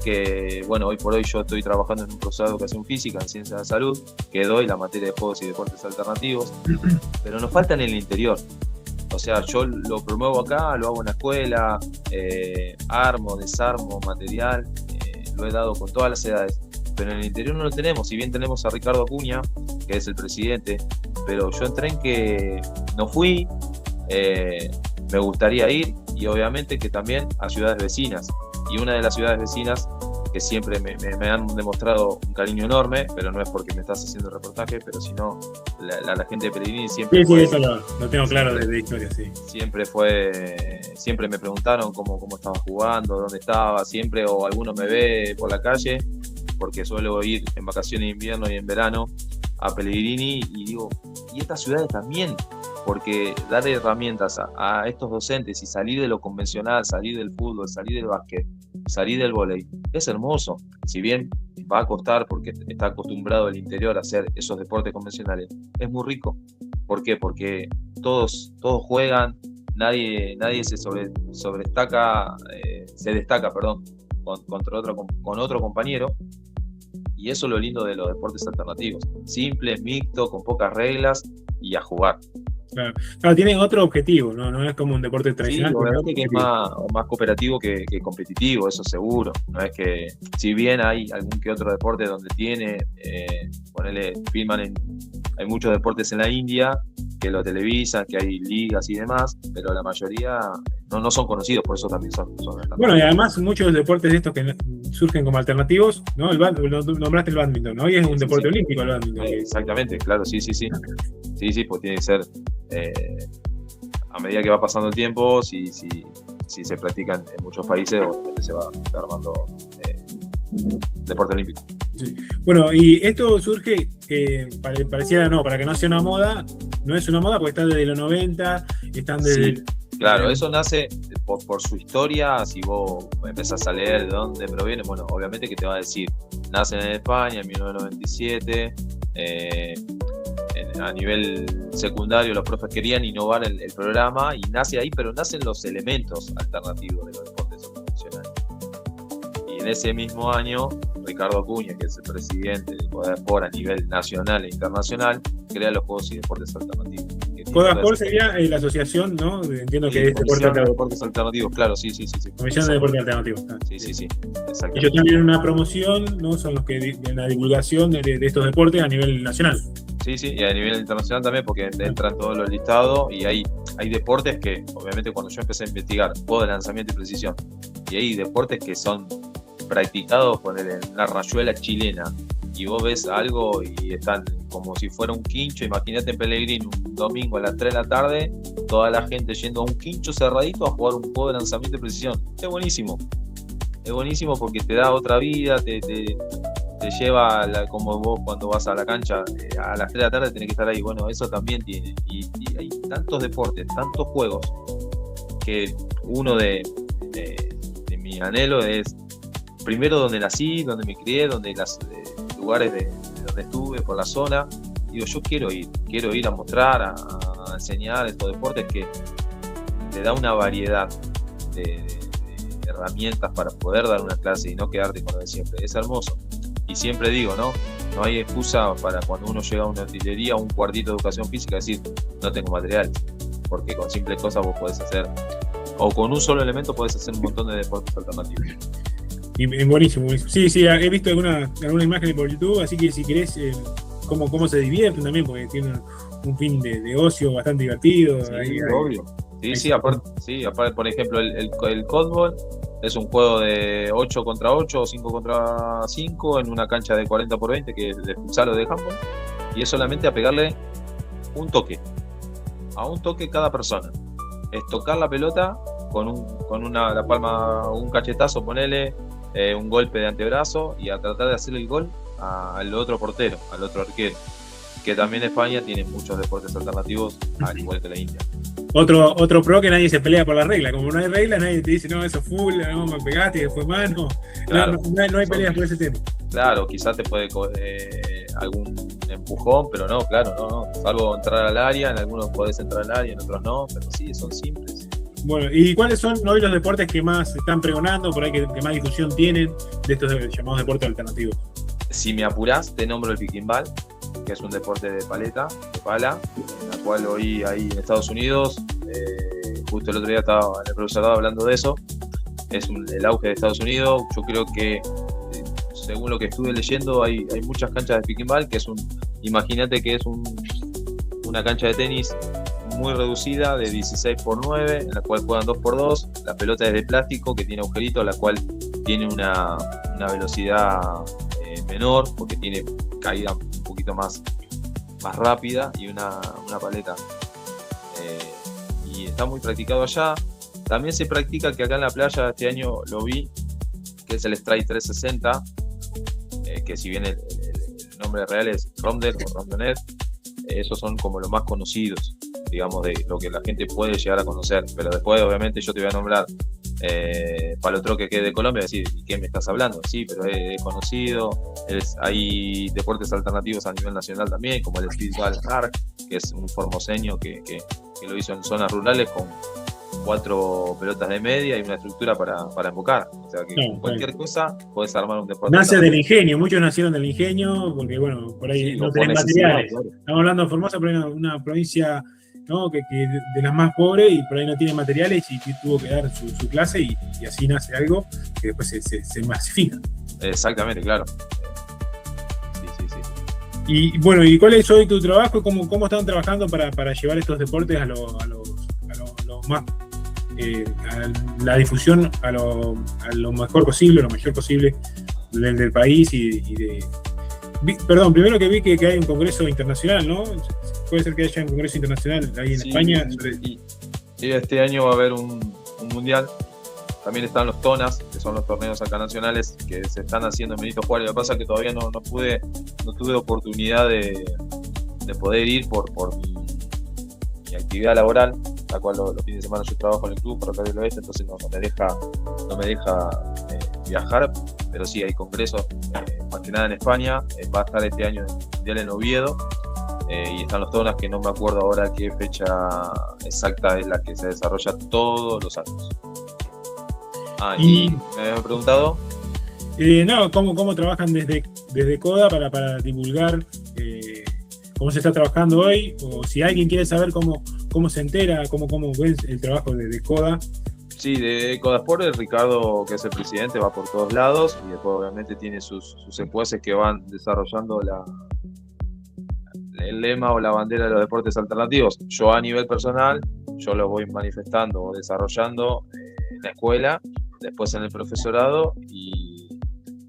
Speaker 2: que, bueno, hoy por hoy yo estoy trabajando en un profesor de educación física en ciencias de la salud, que doy la materia de juegos y deportes alternativos, pero nos falta en el interior. O sea, yo lo promuevo acá, lo hago en la escuela, armo, desarmo material, lo he dado con todas las edades, pero en el interior no lo tenemos. Si bien tenemos a Ricardo Acuña, que es el presidente, pero yo entré en que no fui, me gustaría ir, y obviamente que también a ciudades vecinas. Y una de las ciudades vecinas que siempre me han demostrado un cariño enorme, pero no es porque me estás haciendo el reportaje, pero sino la gente de Pellegrini siempre
Speaker 1: sí, eso lo tengo claro de historia, sí.
Speaker 2: Siempre me preguntaron cómo estaba jugando, dónde estaba, siempre, o alguno me ve por la calle, porque suelo ir en vacaciones de invierno y en verano a Pellegrini, y digo, y estas ciudades también, porque dar herramientas a estos docentes y salir de lo convencional, salir del fútbol, salir del básquet, salir del vóley, es hermoso. Si bien va a costar porque está acostumbrado el interior a hacer esos deportes convencionales, es muy rico. ¿Por qué? Porque todos juegan, nadie se destaca con otro compañero. Y eso es lo lindo de los deportes alternativos. Simples, mixtos, con pocas reglas y a jugar.
Speaker 1: Claro, tienen otro objetivo, ¿no? Es como un deporte tradicional.
Speaker 2: Sí, obviamente que es más cooperativo que competitivo, eso seguro. No es que, si bien hay algún que otro deporte donde hay muchos deportes en la India que lo televisan, que hay ligas y demás, pero la mayoría no son conocidos, por eso también son
Speaker 1: bueno, y además muchos deportes de estos que surgen como alternativos, ¿no? Nombraste el bádminton, ¿no? Hoy es un deporte olímpico el bádminton.
Speaker 2: Exactamente, claro, sí. Sí, pues tiene que ser, a medida que va pasando el tiempo, si se practican en muchos países, obviamente se va armando deporte olímpico.
Speaker 1: Sí. Bueno, y esto surge, pareciera para que no sea una moda, no es una moda porque está desde los 90, están desde...
Speaker 2: Sí. Claro, eso nace por su historia. Si vos empezás a leer de dónde proviene, bueno, obviamente que te va a decir, nacen en España en 1997, a nivel secundario los profes querían innovar el programa y nace ahí, pero nacen los elementos alternativos de los deportes convencionales. Y en ese mismo año, Ricardo Acuña, que es el presidente de Codasport a nivel nacional e internacional, crea los Juegos y Deportes Alternativos.
Speaker 1: Codasport sería la asociación, ¿no? Entiendo que es
Speaker 2: deportes alternativos, claro, sí.
Speaker 1: Comisión de Deportes Alternativos.
Speaker 2: Sí, exacto.
Speaker 1: Ellos también en una promoción, ¿no? Son los que en la divulgación de estos deportes a nivel nacional.
Speaker 2: Sí, y a nivel internacional también, porque entran todos los listados y hay deportes que, obviamente, cuando yo empecé a investigar juego de lanzamiento y precisión, y hay deportes que son practicados en la rayuela chilena, y vos ves algo y están como si fuera un quincho. Imagínate en Pellegrini un domingo a las 3 de la tarde, toda la gente yendo a un quincho cerradito a jugar un juego de lanzamiento y precisión. Es buenísimo porque te da otra vida, te te lleva, como vos cuando vas a la cancha, a las 3 de la tarde tenés que estar ahí. Bueno, eso también tiene. Y hay tantos deportes, tantos juegos, que uno de mi anhelo es, primero, donde nací, donde me crié, donde los lugares de donde estuve, por la zona. Digo, yo quiero ir a mostrar, a enseñar estos deportes que te da una variedad de herramientas para poder dar una clase y no quedarte con lo de siempre. Es hermoso. Y siempre digo, no hay excusa para cuando uno llega a una utilería o un cuartito de educación física decir, no tengo materiales, porque con simples cosas vos podés hacer, o con un solo elemento podés hacer un montón de deportes alternativos.
Speaker 1: Y buenísimo. Sí, he visto alguna imagen por YouTube, así que si querés, cómo se divierten también, porque tienen un fin de ocio bastante divertido.
Speaker 2: Sí, obvio. Sí, aparte, por ejemplo, el códbol es un juego de 8 contra 8 o 5 contra 5 en una cancha de 40 por 20, que es de futsal o de handball, y es solamente a pegarle un toque cada persona. Es tocar la pelota con la palma, un cachetazo, ponele, un golpe de antebrazo, y a tratar de hacer el gol al otro portero, al otro arquero, que también España tiene muchos deportes alternativos, al igual que la India.
Speaker 1: Otro pro que nadie se pelea por la regla. Como no hay reglas, nadie te dice, no, eso es full, no, me pegaste, fue mano. Claro, no hay peleas por ese tema.
Speaker 2: Claro, quizás te puede algún empujón, pero no, claro, no. Salvo entrar al área, en algunos podés entrar al área, en otros no, pero sí, son simples.
Speaker 1: Bueno, ¿y cuáles son hoy los deportes que más se están pregonando, por ahí que más difusión tienen de estos llamados deportes alternativos?
Speaker 2: Si me apurás, te nombro el pickingball, que es un deporte de pala, en la cual hoy ahí en Estados Unidos, justo el otro día estaba en el profesorado hablando de eso, es el auge de Estados Unidos. Yo creo que, según lo que estuve leyendo, hay muchas canchas de pickingball, que imagínate que es una cancha de tenis muy reducida, de 16x9, en la cual juegan 2x2, la pelota es de plástico, que tiene agujeritos, la cual tiene una velocidad menor, porque tiene caída un poquito más rápida, y una paleta, y está muy practicado allá. También se practica, que acá en la playa este año lo vi, que es el Strike 360, que si bien el nombre real es Rondel o Rondonet, esos son como los más conocidos, digamos, de lo que la gente puede llegar a conocer. Pero después, obviamente, yo te voy a nombrar palotroque, que es de Colombia, decir, ¿y qué me estás hablando? Sí, pero es conocido. Hay deportes alternativos a nivel nacional también, como el Speedball Arc, que es un formoseño que lo hizo en zonas rurales con 4 pelotas de media y una estructura para embocar. O sea que con cualquier cosa podés armar un deporte.
Speaker 1: Nace del ingenio, muchos nacieron del ingenio, porque bueno, por ahí sí, no tenés materiales. Claro. Estamos hablando de Formosa, pero hay una provincia, ¿no?, que de las más pobres, y por ahí no tiene materiales, y tuvo que dar su clase, y así nace algo que después se masifica.
Speaker 2: Exactamente, claro. Sí.
Speaker 1: Y bueno, ¿y cuál es hoy tu trabajo? ¿Cómo están trabajando para llevar estos deportes a los más, a la difusión a lo mejor posible, lo mejor posible del país Perdón, primero que vi que hay un congreso internacional, ¿no? Puede ser que haya un congreso internacional ahí en España.
Speaker 2: Sí, este año va a haber un mundial. También están los TONAS, que son los torneos acá nacionales, que se están haciendo en Benito Juárez. Lo que pasa es que todavía no tuve oportunidad de poder ir por mi actividad laboral, la cual los fines de semana yo trabajo en el club Ferrocarril del Oeste, entonces no me deja viajar. Pero sí, hay congresos, más que nada en España. Va a estar este año el mundial en Oviedo, y están los TONAS, que no me acuerdo ahora qué fecha exacta es la que se desarrolla todos los años. ¿Y me habías preguntado?
Speaker 1: No, ¿cómo trabajan desde CODA para divulgar cómo se está trabajando hoy? O si alguien quiere saber cómo se entera, cómo ven el trabajo de CODA.
Speaker 2: Sí, de CODA Sport, el Ricardo, que es el presidente, va por todos lados, y después obviamente tiene sus secuaces que van desarrollando el lema o la bandera de los deportes alternativos. Yo, a nivel personal, yo lo voy manifestando o desarrollando en la escuela, después en el profesorado, y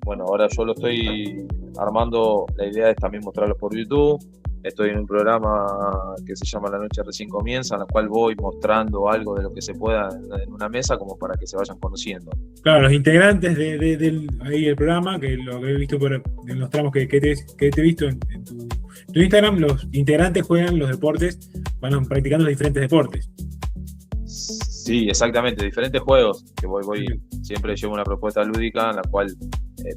Speaker 2: bueno, ahora yo lo estoy armando. La idea es también mostrarlos por YouTube, estoy en un programa que se llama La Noche Recién Comienza, en la cual voy mostrando algo de lo que se pueda en una mesa como para que se vayan conociendo.
Speaker 1: Claro, los integrantes del programa, que lo que he visto en los tramos que te he visto en tu Instagram, los integrantes juegan los deportes, van practicando los diferentes deportes.
Speaker 2: Sí, exactamente, diferentes juegos, que voy siempre llevo una propuesta lúdica en la cual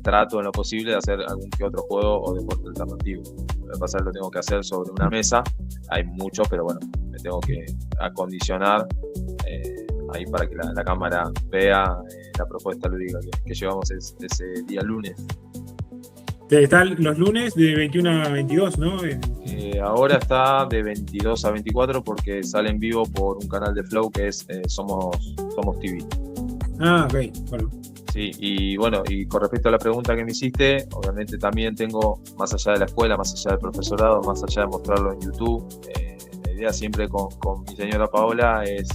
Speaker 2: trato en lo posible de hacer algún que otro juego o deporte alternativo. Lo que pasa es que lo tengo que hacer sobre una mesa, hay muchos, pero bueno, me tengo que acondicionar ahí para que la cámara vea la propuesta lúdica que llevamos ese día lunes.
Speaker 1: Están los lunes de 21 a 22, ¿no?
Speaker 2: Ahora está de 22 a 24 porque sale en vivo por un canal de Flow que es Somos TV.
Speaker 1: Ah, ok, bueno.
Speaker 2: Sí, y bueno, y con respecto a la pregunta que me hiciste, obviamente también tengo, más allá de la escuela, más allá del profesorado, más allá de mostrarlo en YouTube, la idea siempre con mi señora Paola es,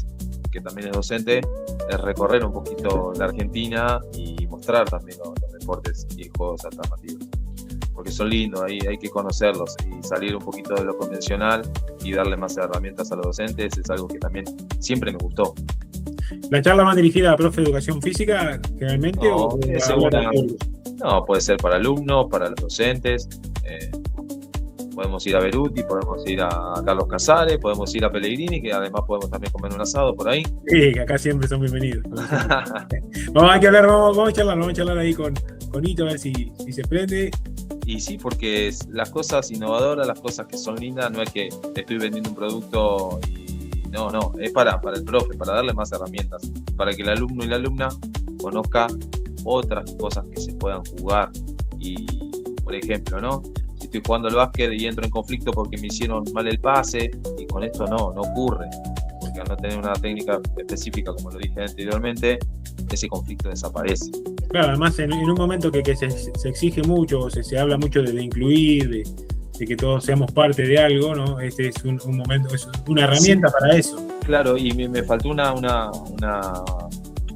Speaker 2: que también es docente, es recorrer un poquito la Argentina y mostrar también los deportes y juegos alternativos. Porque son lindos, ahí hay que conocerlos y salir un poquito de lo convencional y darle más herramientas a los docentes es algo que también siempre me gustó.
Speaker 1: ¿La charla más dirigida a profe de educación física generalmente?
Speaker 2: No, puede ser para alumnos, para los docentes. Podemos ir a Beruti, podemos ir a Carlos Casares, podemos ir a Pellegrini, que además podemos también comer un asado por ahí.
Speaker 1: Sí, que acá siempre son bienvenidos. Vamos a charlar ahí con Ito a ver si se prende.
Speaker 2: Y sí, porque las cosas innovadoras, las cosas que son lindas, no es que estoy vendiendo un producto y no, es para el profe, para darle más herramientas, para que el alumno y la alumna conozca otras cosas que se puedan jugar. Y, por ejemplo, ¿no? Si estoy jugando al básquet y entro en conflicto porque me hicieron mal el pase, y con esto no ocurre, porque al no tener una técnica específica, como lo dije anteriormente, ese conflicto desaparece.
Speaker 1: Claro, además en un momento que se exige mucho, se habla mucho de incluir, de que todos seamos parte de algo, ¿no? Este es un momento, es una herramienta para eso.
Speaker 2: Claro, y me faltó una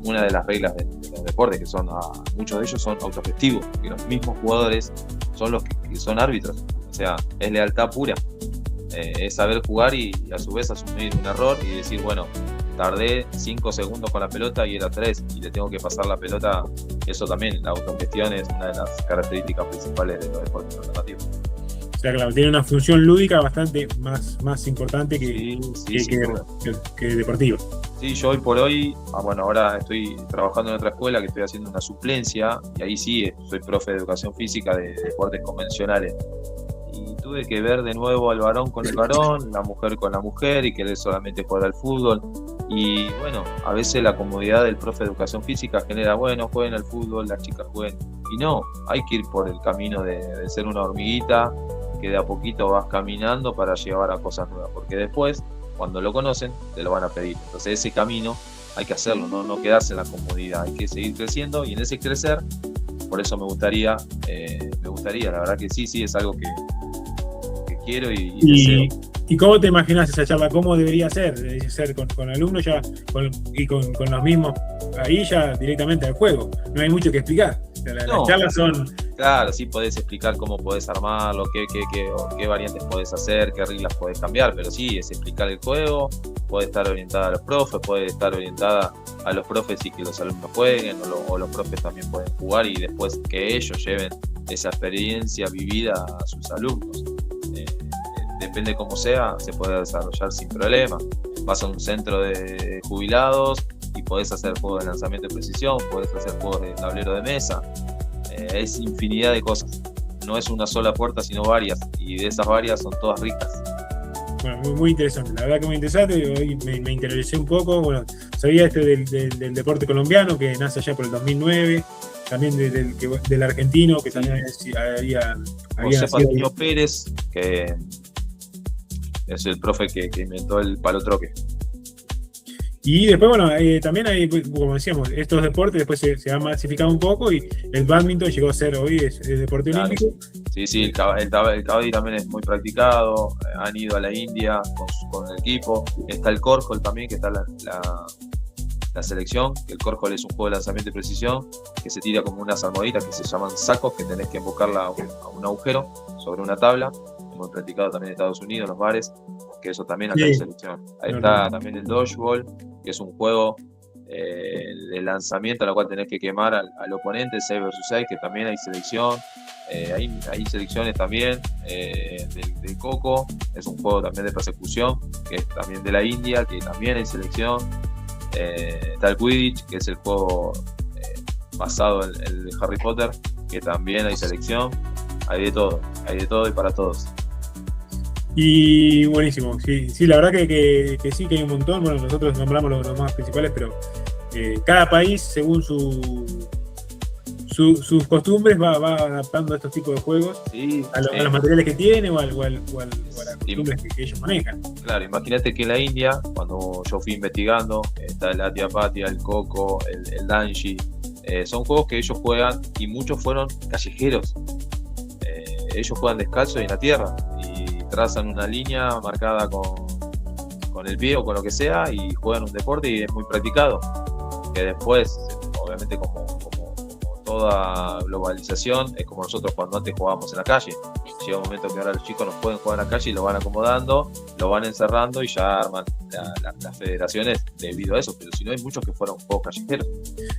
Speaker 2: de las reglas de los deportes, que son muchos de ellos son autogestivos, que los mismos jugadores son los que son árbitros, o sea, es lealtad pura, es saber jugar y a su vez asumir un error y decir, bueno, tardé 5 segundos con la pelota y era 3 y le tengo que pasar la pelota. Eso también, la autogestión es una de las características principales de los deportes alternativos.
Speaker 1: O sea, claro, tiene una función lúdica bastante más importante que deportiva.
Speaker 2: Sí, yo hoy por hoy, ahora estoy trabajando en otra escuela que estoy haciendo una suplencia y ahí sí soy profe de educación física de deportes convencionales. Y tuve que ver de nuevo al varón con el varón, la mujer con la mujer y querer solamente jugar al fútbol. Y bueno, a veces la comodidad del profe de educación física genera, jueguen al fútbol, las chicas jueguen. Y no, hay que ir por el camino de ser una hormiguita, que de a poquito vas caminando para llevar a cosas nuevas. Porque después, cuando lo conocen, te lo van a pedir. Entonces ese camino hay que hacerlo, no quedarse en la comodidad, hay que seguir creciendo y en ese crecer, por eso me gustaría, la verdad que sí, es algo que quiero y deseo.
Speaker 1: ¿Y cómo te imaginas esa charla? ¿Cómo debería ser? ¿Debería ser con alumnos ya con los mismos ahí ya directamente al juego? No hay mucho que explicar. O sea, las charlas son...
Speaker 2: Claro, sí podés explicar cómo podés armarlo, qué variantes podés hacer, qué reglas podés cambiar, pero sí, es explicar el juego, puede estar orientada a los profes, puede estar orientada a los profes y que los alumnos jueguen, o los profes también pueden jugar y después que ellos lleven esa experiencia vivida a sus alumnos. Depende cómo sea, se puede desarrollar sin problema. Vas a un centro de jubilados y podés hacer juegos de lanzamiento de precisión, podés hacer juegos de tablero de mesa. Es infinidad de cosas. No es una sola puerta, sino varias. Y de esas varias son todas ricas.
Speaker 1: Bueno, muy interesante. La verdad que muy interesante. Hoy me interesé un poco. Bueno, sabía del deporte colombiano que nace allá por el 2009. También del argentino, que también había
Speaker 2: José Patiño Pérez, que es el profe que inventó el palotroque.
Speaker 1: Y después, también hay, como decíamos, estos deportes después se han masificado un poco y el bádminton llegó a ser hoy es deporte olímpico.
Speaker 2: Sí, el kabaddi también es muy practicado, han ido a la India con el equipo, está el corfball también, que está la selección, que el corfball es un juego de lanzamiento y precisión, que se tira como unas almohaditas que se llaman sacos, que tenés que embocarla a un agujero sobre una tabla. muy practicado también en Estados Unidos, los bares, que eso también acá
Speaker 1: Sí.
Speaker 2: hay selección. Ahí está también el dodgeball, que es un juego de lanzamiento a la cual tenés que quemar al oponente, 6 vs 6, que también hay selección. Hay selecciones también del Coco, es un juego también de persecución, que es también de la India, que también hay selección. Está el Quidditch, que es el juego basado en el de Harry Potter, que también hay selección. Hay de todo y para todos.
Speaker 1: Y buenísimo, sí, la verdad que sí, que hay un montón. Bueno, nosotros nombramos los más principales, pero cada país, según sus costumbres, va adaptando a estos tipos de juegos,
Speaker 2: Sí,
Speaker 1: a los materiales que tiene o a las costumbres que ellos manejan.
Speaker 2: Claro, imagínate que en la India, cuando yo fui investigando, está el Atia Patia, el Coco, el Danji, son juegos que ellos juegan y muchos fueron callejeros. Ellos juegan descalzos y en la tierra y trazan una línea marcada con el pie o con lo que sea y juegan un deporte y es muy practicado. Que después, obviamente, como toda globalización, es como nosotros cuando antes jugábamos en la calle. Llega un momento que ahora los chicos no pueden jugar en la calle y lo van acomodando, lo van encerrando y ya arman las federaciones debido a eso. Pero si no, hay muchos que fueron juegos callejeros,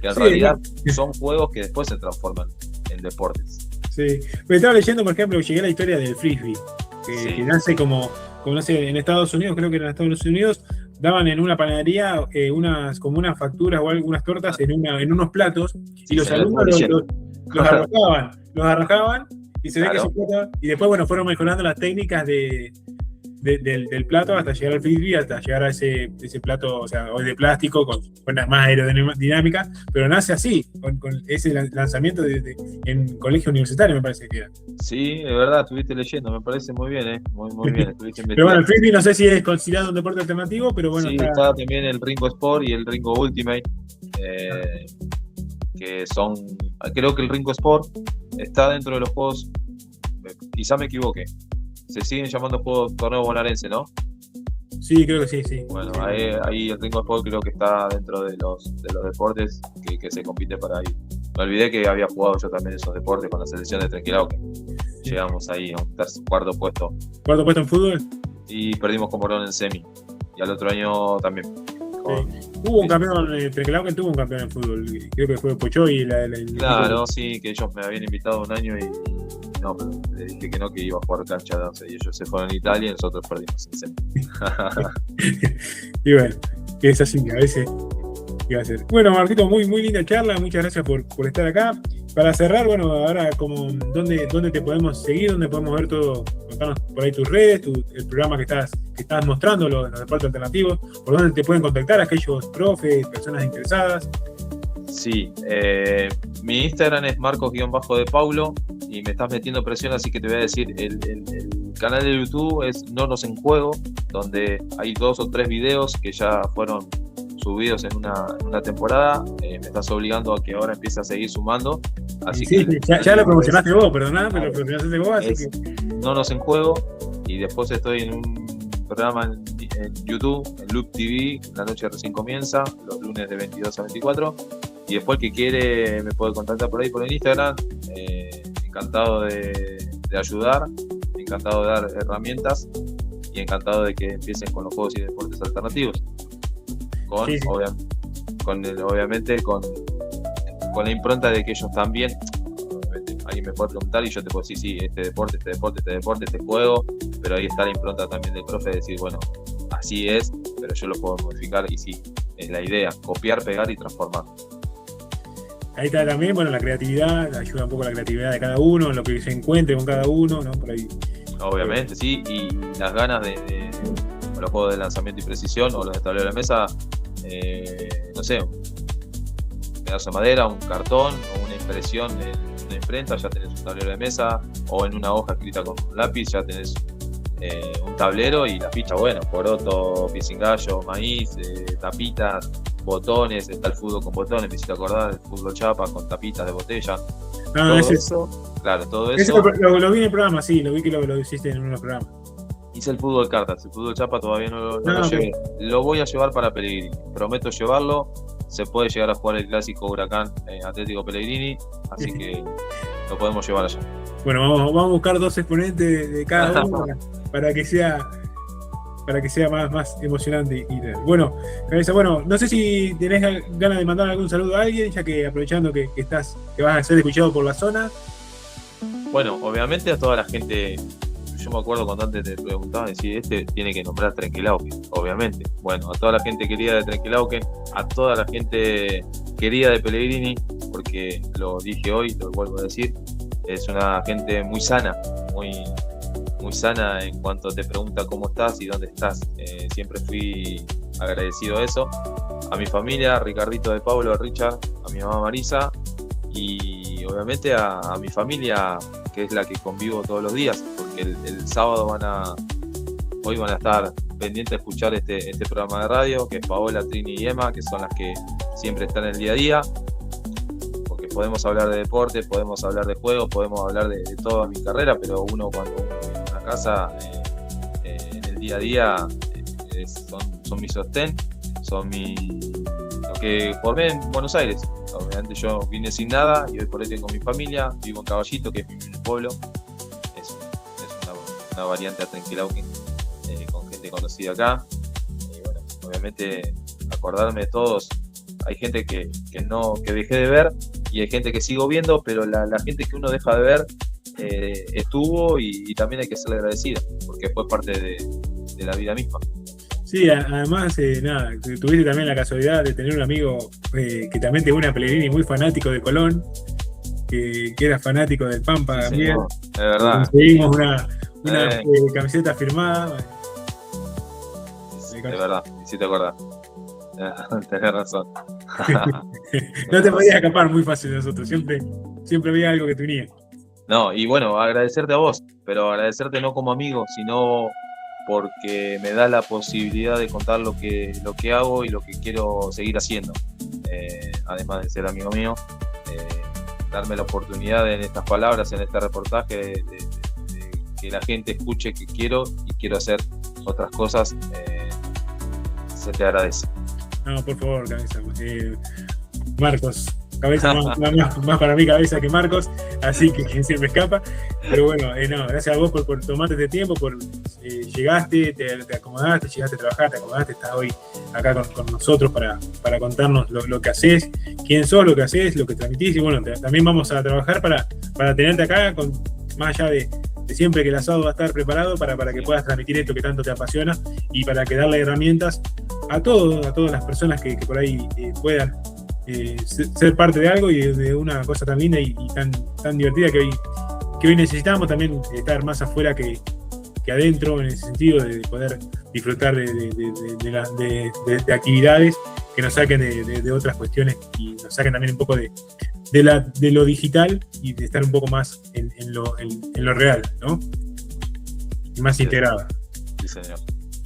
Speaker 2: que en realidad son juegos que después se transforman en deportes.
Speaker 1: Sí, pero estaba leyendo, por ejemplo, llegué a la historia del frisbee, que nace como no sé, en Estados Unidos, creo que en Estados Unidos daban en una panadería como unas facturas o algunas tortas en unos platos, y los alumnos los arrojaban y se ve que se explota, y después, bueno, fueron mejorando las técnicas del plato hasta llegar al frisbee, hasta llegar a ese plato, o sea, hoy de plástico, con más aerodinámica, pero nace así, con ese lanzamiento en colegio universitario, me parece que era.
Speaker 2: Sí, de verdad, estuviste leyendo, me parece muy bien, muy bien, estuviste investigando.
Speaker 1: Pero bueno, el frisbee no sé si es considerado un deporte alternativo, pero bueno.
Speaker 2: Sí, está también el Ringo Sport y el Ringo Ultimate, que son, creo que el Ringo Sport está dentro de los juegos, quizá me equivoque, se siguen llamando juegos torneo bonaerense, ¿no?
Speaker 1: Sí, creo que sí.
Speaker 2: Bueno, ahí el Ringo Sport creo que está dentro de los deportes que se compite para ahí. Me olvidé que había jugado yo también esos deportes con la selección de Trenquelao, que llegamos ahí a un cuarto puesto.
Speaker 1: ¿Cuarto puesto en fútbol?
Speaker 2: Y perdimos con Morón en semi. Y al otro año también.
Speaker 1: Hubo un campeón, Trenquelao que tuvo un campeón en fútbol, creo que fue Pochoy.
Speaker 2: Claro, sí, que ellos me habían invitado un año y no, pero le dije que no, que iba a jugar cancha de 11 y ellos se fueron a Italia y nosotros perdimos en semi.
Speaker 1: Y bueno, es así, a veces iba a ser. Bueno, Marquito, muy, muy linda charla, muchas gracias por estar acá. Para cerrar, bueno, ahora como ¿dónde te podemos seguir? ¿Dónde podemos ver todo? Contanos por ahí tus redes, el programa que estás mostrando, los deportes alternativos, por dónde te pueden contactar aquellos profes, personas interesadas.
Speaker 2: Sí, mi Instagram es Marcos-de Paulo y me estás metiendo presión, así que te voy a decir, el canal de YouTube es Nonos en Juego, donde hay 2 o 3 videos que ya fueron subidos en una temporada. Me estás obligando a que ahora empiece a seguir sumando. Así
Speaker 1: sí,
Speaker 2: que
Speaker 1: ya lo promocionaste vos, perdona, pero lo promocionaste vos, así que...
Speaker 2: Nonos en Juego, y después estoy en un programa en YouTube, en Loop TV, la noche recién comienza, los lunes de 22 a 24, y después el que quiere me puede contactar por ahí por el Instagram. Encantado de ayudar, encantado de dar herramientas y encantado de que empiecen con los juegos y deportes alternativos. Obviamente con la impronta de que ellos también, alguien me puede preguntar y yo te puedo decir, sí, este deporte, este juego, pero ahí está la impronta también del profe de decir, bueno, así es, pero yo lo puedo modificar y sí, es la idea, copiar, pegar y transformar.
Speaker 1: Ahí está también, bueno, la creatividad, ayuda un poco la creatividad de cada uno, lo que se encuentre con cada uno, ¿no? Por ahí.
Speaker 2: Obviamente, sí, y las ganas de los juegos de lanzamiento y precisión o los de tablero de mesa, no sé, un pedazo de madera, un cartón o una impresión en una imprenta, ya tenés un tablero de mesa, o en una hoja escrita con un lápiz ya tenés un tablero y la ficha, bueno, poroto, pisingallo, maíz, tapitas, botones, está el fútbol con botones, me hiciste acordar, el fútbol chapa con tapitas de botella. Todo eso.
Speaker 1: Lo vi en el programa, sí, lo vi que lo hiciste en unos programas.
Speaker 2: Hice el fútbol cartas, el fútbol chapa todavía no lo llevé. Lo voy a llevar para Pellegrini, prometo llevarlo. Se puede llegar a jugar el clásico Huracán Atlético Pellegrini, así que lo podemos llevar allá.
Speaker 1: Bueno, vamos a buscar 2 exponentes de cada uno para que sea más emocionante. Bueno, Cabeza, no sé si tenés ganas de mandar algún saludo a alguien, ya que aprovechando que vas a ser escuchado por la zona.
Speaker 2: Bueno, obviamente a toda la gente, yo me acuerdo cuando antes te preguntaban, decir, tiene que nombrar Trenquelauquen, obviamente. Bueno, a toda la gente querida de Trenquelauquen, a toda la gente querida de Pellegrini, porque lo dije hoy, lo vuelvo a decir, es una gente muy sana, muy sana en cuanto te pregunta cómo estás y dónde estás. Siempre fui agradecido a eso. A mi familia, a Ricardito de Pablo, a Richard, a mi mamá Marisa y obviamente a mi familia, que es la que convivo todos los días, porque el sábado hoy van a estar pendientes de escuchar este programa de radio, que es Paola, Trini y Emma, que son las que siempre están en el día a día. Podemos hablar de deporte, podemos hablar de juegos, podemos hablar de toda mi carrera, pero cuando uno viene a una casa, en el día a día, son mi sostén, son lo que formé en Buenos Aires. Obviamente yo vine sin nada y hoy por hoy tengo mi familia, vivo en Caballito, que es mi pueblo, es una variante a Trenquelauquen, con gente conocida acá. Y bueno, obviamente acordarme de todos. Hay gente que dejé de ver y hay gente que sigo viendo, pero la gente que uno deja de ver estuvo y también hay que serle agradecido, porque fue parte de la vida misma.
Speaker 1: Sí, además, tuviste también la casualidad de tener un amigo que también te une a Pellegrini, muy fanático de Colón, que era fanático del Pampa
Speaker 2: sí,
Speaker 1: también.
Speaker 2: Es verdad.
Speaker 1: Conseguimos una camiseta firmada.
Speaker 2: Es verdad, sí te acordás. Tenés razón.
Speaker 1: No te podías escapar muy fácil de nosotros, siempre había algo que te unía.
Speaker 2: No, y bueno, agradecerte a vos, pero agradecerte no como amigo, sino porque me da la posibilidad de contar lo que hago y lo que quiero seguir haciendo. Además de ser amigo mío, darme la oportunidad en estas palabras, en este reportaje, de que la gente escuche que quiero hacer otras cosas, se te agradece.
Speaker 1: No, por favor, Cabeza. Marcos, Cabeza más para mí Cabeza que Marcos, así que se me escapa. Pero bueno, gracias a vos por tomarte este tiempo, llegaste, te acomodaste, llegaste a trabajar, te acomodaste, estás hoy acá con nosotros para contarnos lo que haces, quién sos, lo que haces, lo que transmitís. Y bueno, también vamos a trabajar para tenerte acá, más allá de siempre que el asado va a estar preparado para que puedas transmitir esto que tanto te apasiona y para que darle herramientas a todas las personas que por ahí puedan ser parte de algo y de una cosa tan linda y tan divertida que hoy necesitamos también estar más afuera que adentro, en ese sentido de poder disfrutar de actividades que nos saquen de otras cuestiones y nos saquen también un poco de lo digital y de estar un poco más en lo real, ¿no? Y más integrada.
Speaker 2: Sí, señor.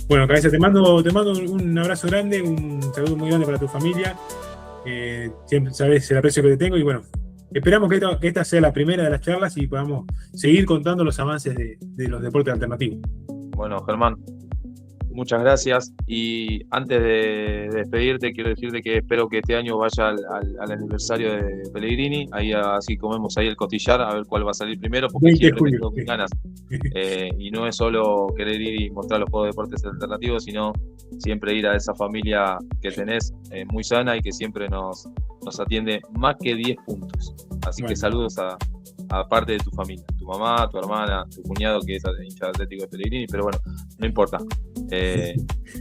Speaker 1: Bueno, Cabeza, te mando un abrazo grande, un saludo muy grande para tu familia. Siempre sabes el aprecio que te tengo y bueno, esperamos que esta sea la primera de las charlas y podamos seguir contando los avances de los deportes alternativos.
Speaker 2: Bueno, Germán, muchas gracias y antes de despedirte quiero decirte que espero que este año vaya al aniversario de Pellegrini, ahí así comemos ahí el costillar a ver cuál va a salir primero, porque siempre me quedo con ganas. Y no es solo querer ir y mostrar los juegos de deportes alternativos, sino siempre ir a esa familia que tenés muy sana y que siempre nos atiende más que 10 puntos. Así que saludos a parte de tu familia, tu mamá, tu hermana, tu cuñado que es hincha atlético de Pellegrini, pero bueno, no importa.
Speaker 1: Se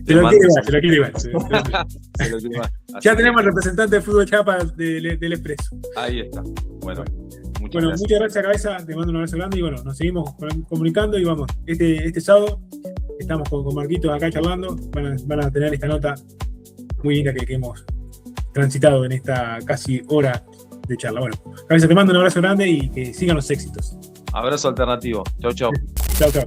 Speaker 1: lo quiere igual. Ya tenemos el representante de Fútbol Chapa del Expreso.
Speaker 2: Ahí está. Bueno,
Speaker 1: muchas gracias, Cabeza, te mando un abrazo grande y bueno, nos seguimos comunicando y vamos, este sábado estamos con Marquitos acá charlando, van a tener esta nota muy linda que hemos transitado en esta casi hora de charla. Bueno, Cabeza, te mando un abrazo grande y que sigan los éxitos.
Speaker 2: Abrazo alternativo. Chau, chau.
Speaker 1: Chau, chau.